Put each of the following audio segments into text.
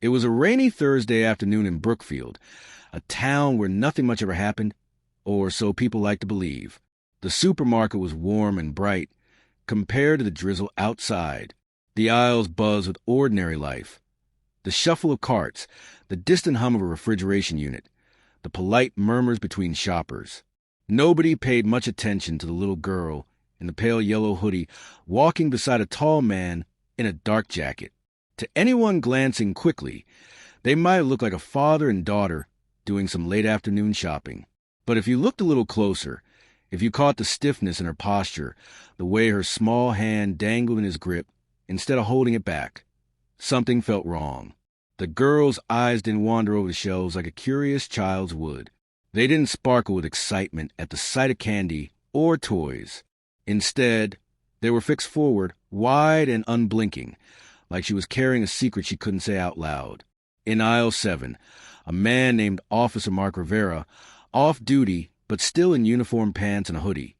It was a rainy Thursday afternoon in Brookfield, a town where nothing much ever happened, or so people like to believe. The supermarket was warm and bright compared to the drizzle outside. The aisles buzzed with ordinary life. The shuffle of carts, the distant hum of a refrigeration unit, the polite murmurs between shoppers. Nobody paid much attention to the little girl in the pale yellow hoodie walking beside a tall man in a dark jacket. To anyone glancing quickly, they might look like a father and daughter doing some late afternoon shopping. But if you looked a little closer, if you caught the stiffness in her posture, the way her small hand dangled in his grip instead of holding it back, something felt wrong. The girl's eyes didn't wander over the shelves like a curious child's would. They didn't sparkle with excitement at the sight of candy or toys. Instead, they were fixed forward, wide and unblinking, like she was carrying a secret she couldn't say out loud. In aisle 7, a man named Officer Mark Rivera, off duty but still in uniform pants and a hoodie,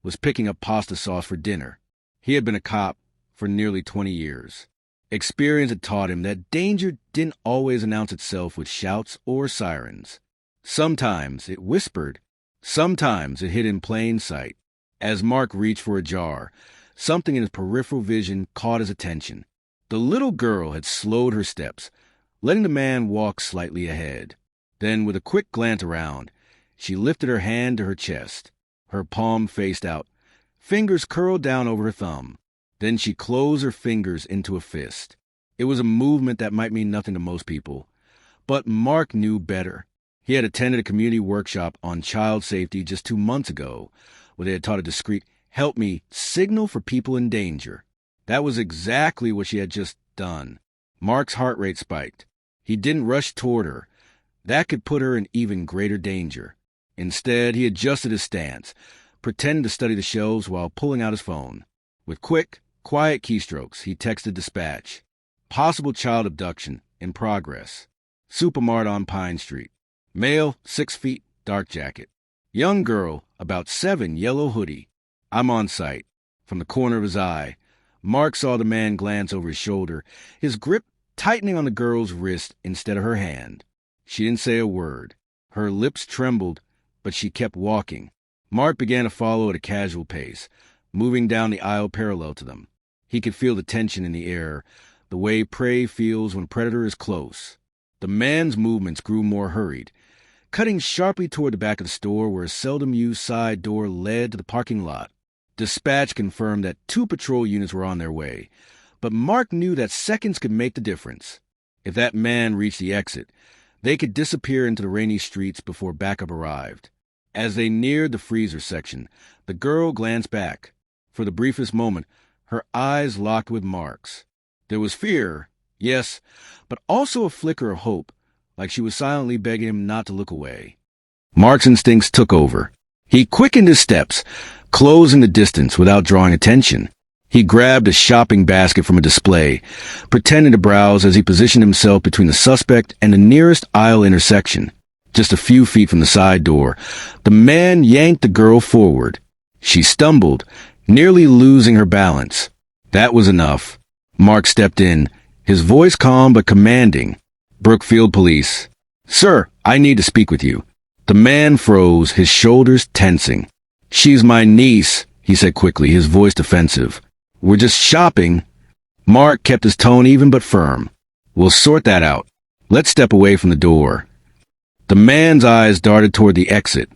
was picking up pasta sauce for dinner. He had been a cop for nearly 20 years. Experience had taught him that danger didn't always announce itself with shouts or sirens. Sometimes it whispered, sometimes it hid in plain sight. As Mark reached for a jar, something in his peripheral vision caught his attention. The little girl had slowed her steps, letting the man walk slightly ahead. Then, with a quick glance around, she lifted her hand to her chest, her palm faced out, fingers curled down over her thumb. Then she closed her fingers into a fist. It was a movement that might mean nothing to most people, but Mark knew better. He had attended a community workshop on child safety just 2 months ago, where they had taught a discreet, "Help me," signal for people in danger. That was exactly what she had just done. Mark's heart rate spiked. He didn't rush toward her. That could put her in even greater danger. Instead, he adjusted his stance, pretending to study the shelves while pulling out his phone. With quick, quiet keystrokes, he texted dispatch. Possible child abduction in progress. Supermart on Pine Street. Male, 6 feet, dark jacket. Young girl, about 7, yellow hoodie. I'm on site. From the corner of his eye, Mark saw the man glance over his shoulder, his grip tightening on the girl's wrist instead of her hand. She didn't say a word. Her lips trembled, but she kept walking. Mark began to follow at a casual pace, moving down the aisle parallel to them. He could feel the tension in the air, the way prey feels when predator is close. The man's movements grew more hurried, cutting sharply toward the back of the store where a seldom-used side door led to the parking lot. Dispatch confirmed that 2 patrol units were on their way, but Mark knew that seconds could make the difference. If that man reached the exit, they could disappear into the rainy streets before backup arrived. As they neared the freezer section, the girl glanced back. For the briefest moment, her eyes locked with Mark's. There was fear, yes, but also a flicker of hope, like she was silently begging him not to look away. Mark's instincts took over. He quickened his steps, closing the distance without drawing attention. He grabbed a shopping basket from a display, pretending to browse as he positioned himself between the suspect and the nearest aisle intersection. Just a few feet from the side door, the man yanked the girl forward. She stumbled, nearly losing her balance. That was enough. Mark stepped in, his voice calm but commanding. "Brookfield Police." "Sir, I need to speak with you." The man froze, his shoulders tensing. "She's my niece," he said quickly, his voice defensive. "We're just shopping." Mark kept his tone even but firm. "We'll sort that out. Let's step away from the door." The man's eyes darted toward the exit,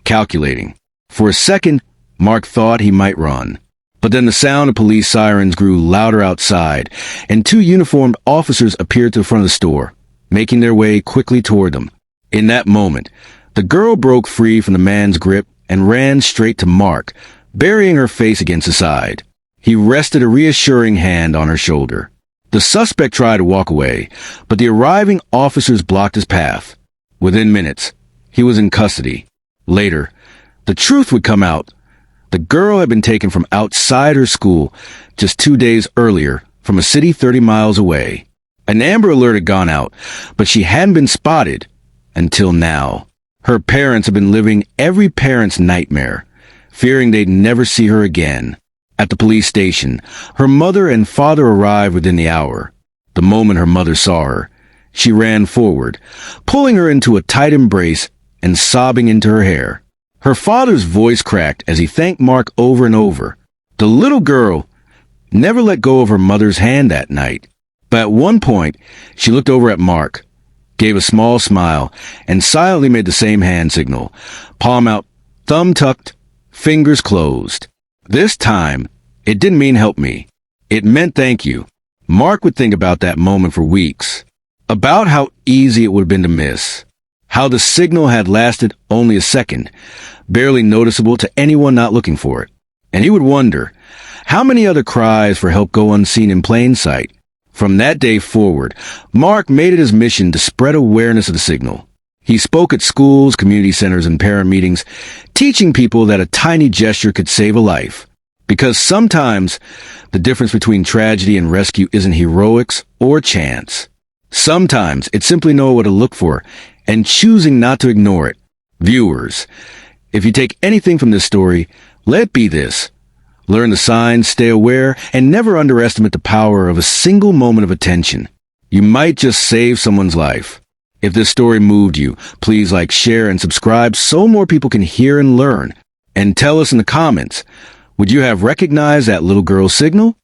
calculating. For a second, Mark thought he might run. But then the sound of police sirens grew louder outside, and 2 uniformed officers appeared to the front of the store, making their way quickly toward them. In that moment, the girl broke free from the man's grip and ran straight to Mark, burying her face against his side. He rested a reassuring hand on her shoulder. The suspect tried to walk away, but the arriving officers blocked his path. Within minutes, he was in custody. Later, the truth would come out. The girl had been taken from outside her school just 2 days earlier from a city 30 miles away. An Amber Alert had gone out, but she hadn't been spotted until now. Her parents had been living every parent's nightmare, fearing they'd never see her again. At the police station, her mother and father arrived within the hour. The moment her mother saw her, She ran forward, pulling her into a tight embrace and sobbing into her hair. Her father's voice cracked as he thanked Mark over and over. The little girl never let go of her mother's hand that night. But at one point, she looked over at Mark, gave a small smile, and silently made the same hand signal, palm out, thumb tucked, fingers closed. This time, it didn't mean help me. It meant thank you. Mark would think about that moment for weeks, about how easy it would have been to miss, how the signal had lasted only a second, barely noticeable to anyone not looking for it. And he would wonder, how many other cries for help go unseen in plain sight? From that day forward, Mark made it his mission to spread awareness of the signal. He spoke at schools, community centers, and parent meetings, teaching people that a tiny gesture could save a life. Because sometimes the difference between tragedy and rescue isn't heroics or chance. Sometimes it's simply knowing what to look for and choosing not to ignore it. Viewers, if you take anything from this story, let it be this. Learn the signs, stay aware, and never underestimate the power of a single moment of attention. You might just save someone's life. If this story moved you, please like, share, and subscribe so more people can hear and learn. And tell us in the comments, would you have recognized that little girl's signal?